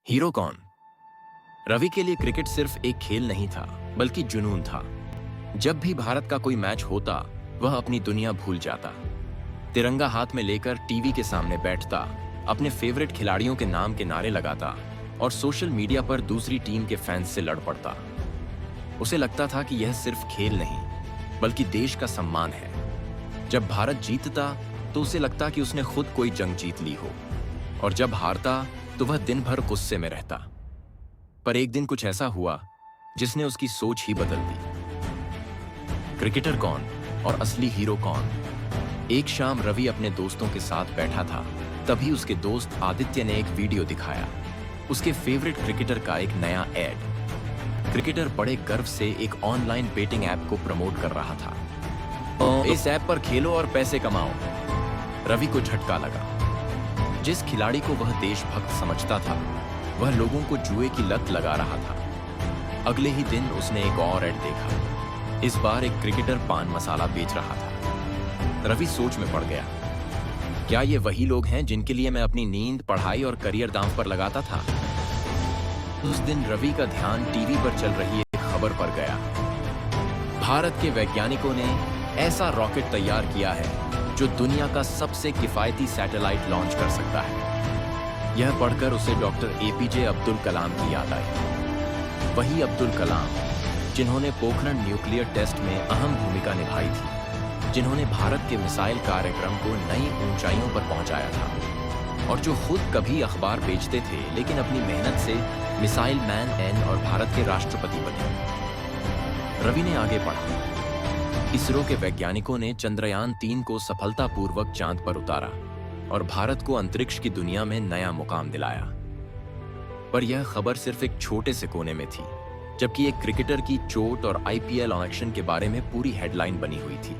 Hero कौन? रवि के लिए क्रिकेट सिर्फ एक खेल नहीं था, बल्कि जुनून था। जब भी भारत का कोई मैच होता, वह अपनी दुनिया भूल जाता। तिरंगा हाथ में लेकर टीवी के सामने बैठता, अपने फेवरेट खिलाड़ियों के नाम के नारे लगाता और सोशल मीडिया पर दूसरी टीम के फैंस से लड़ पड़ता। उसे लगता था कि यह सिर्फ खेल नहीं, बल्कि देश का सम्मान है। जब भारत जीतता तो उसे लगता कि उसने खुद कोई जंग जीत ली हो, और जब हारता तो वह दिन भर गुस्से में रहता। पर एक दिन कुछ ऐसा हुआ जिसने उसकी सोच ही बदल दी। क्रिकेटर कौन और असली हीरो कौन? एक शाम रवि अपने दोस्तों के साथ बैठा था, तभी उसके दोस्त आदित्य ने एक वीडियो दिखाया, उसके फेवरेट क्रिकेटर का एक नया एड। क्रिकेटर बड़े गर्व से एक ऑनलाइन बेटिंग ऐप को प्रमोट कर रहा था। इस ऐप पर खेलो और पैसे कमाओ। रवि को झटका लगा। जिस खिलाड़ी को वह देशभक्त समझता था, वह लोगों को जुए की लत लगा रहा था। अगले ही दिन उसने एक और ऐड देखा। इस बार एक क्रिकेटर पान मसाला बेच रहा था। रवि सोच में पड़ गया, क्या ये वही लोग हैं जिनके लिए मैं अपनी नींद, पढ़ाई और करियर दांव पर लगाता था? उस दिन रवि का ध्यान टीवी पर चल रही एक खबर पर गया। भारत के वैज्ञानिकों ने ऐसा रॉकेट तैयार किया है जो दुनिया का सबसे किफायती सैटेलाइट लॉन्च कर सकता है। यह पढ़कर उसे डॉक्टर एपीजे अब्दुल कलाम की याद आई। वही अब्दुल कलाम जिन्होंने पोखरण न्यूक्लियर टेस्ट में अहम भूमिका निभाई थी, जिन्होंने भारत के मिसाइल कार्यक्रम को नई ऊंचाइयों पर पहुंचाया था, और जो खुद कभी अखबार बेचते थे लेकिन अपनी मेहनत से मिसाइल मैन एन और भारत के राष्ट्रपति बने। रवि ने आगे पढ़ा। इसरो के वैज्ञानिकों ने चंद्रयान 3 को सफलतापूर्वक चांद पर उतारा और भारत को अंतरिक्ष की दुनिया में नया मुकाम दिलाया। पर यह खबर सिर्फ एक छोटे से कोने में थी, जबकि एक क्रिकेटर की चोट और आईपीएल ऑक्शन के बारे में पूरी हेडलाइन बनी हुई थी।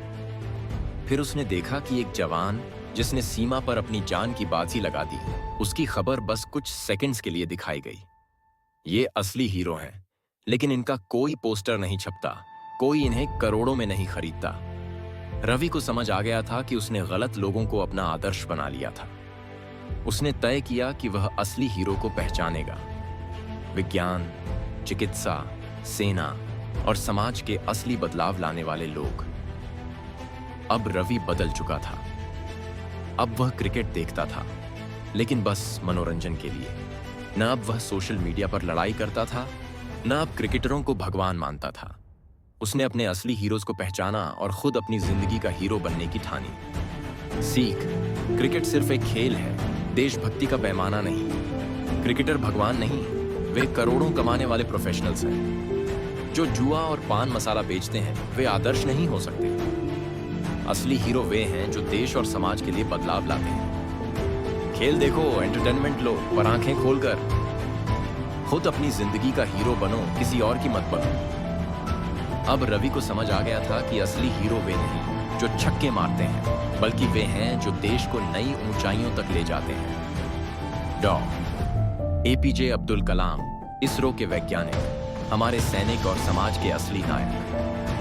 फिर उसने देखा कि एक जवान जिसने सीमा पर अपनी जान की बाजी लगा दी, उसकी खबर बस कुछ सेकंड्स के लिए दिखाई गई। ये असली हीरो हैं, लेकिन इनका कोई पोस्टर नहीं छपता, कोई इन्हें करोड़ों में नहीं खरीदता। रवि को समझ आ गया था कि उसने गलत लोगों को अपना आदर्श बना लिया था। उसने तय किया कि वह असली हीरो को पहचानेगा। विज्ञान, चिकित्सा, सेना और समाज के असली बदलाव लाने वाले लोग। अब रवि बदल चुका था। अब वह क्रिकेट देखता था, लेकिन बस मनोरंजन के लिए। न अब वह सोशल मीडिया पर लड़ाई करता था, न अब क्रिकेटरों को भगवान मानता था। उसने अपने असली हीरोज को पहचाना और खुद अपनी जिंदगी का हीरो बनने की ठानी। सीख, क्रिकेट सिर्फ एक खेल है, देशभक्ति का पैमाना नहीं। क्रिकेटर भगवान नहीं, वे करोड़ों कमाने वाले प्रोफेशनल्स हैं। जो जुआ और पान मसाला बेचते हैं, वे आदर्श नहीं हो सकते। असली हीरो वे हैं जो देश और समाज के लिए बदलाव लाते हैं। खेल देखो, एंटरटेनमेंट लो, पर आंखें खोलकर। खुद अपनी जिंदगी का हीरो बनो, किसी और की मत बनो। अब रवि को समझ आ गया था कि असली हीरो वे नहीं जो छक्के मारते हैं, बल्कि वे हैं जो देश को नई ऊंचाइयों तक ले जाते हैं। एपीजे अब्दुल कलाम, इसरो के वैज्ञानिक, हमारे सैनिक और समाज के असली नायक।